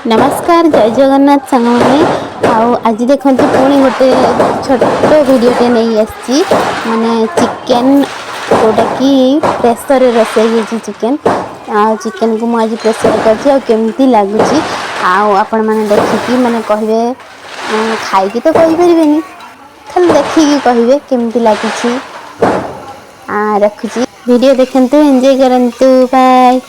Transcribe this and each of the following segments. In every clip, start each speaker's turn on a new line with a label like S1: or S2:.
S1: नमस्कार जय जगन्नाथ सांग मैंने आज देखते पुणी गोटे छोट भिडटे नहीं आसी माने चिकेन जोटा कि प्रेसर रोसई चिकेन चिकेन को मुझे प्रेसर करमती लगुच आपण मैंने देखिकी मैंने कहे खाई तो कहींपर खाली देखिकी कहे केमती लगुच रखुची वीडियो देखते एंजॉय करंतु बाय।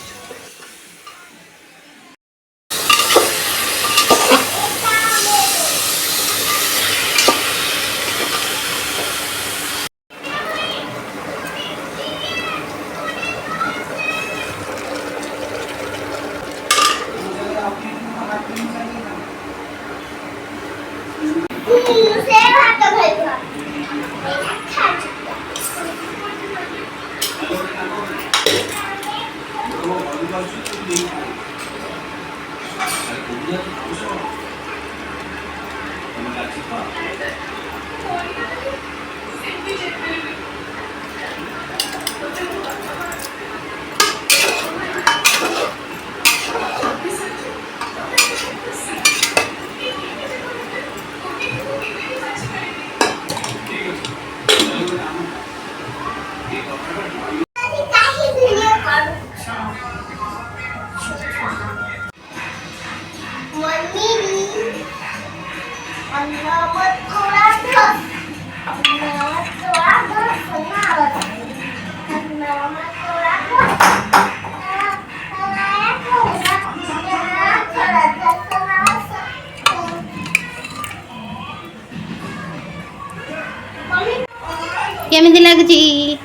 S1: केमिति लगुची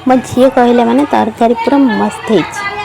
S1: मो झी कहले माने तरकारी पूरा मस्त है।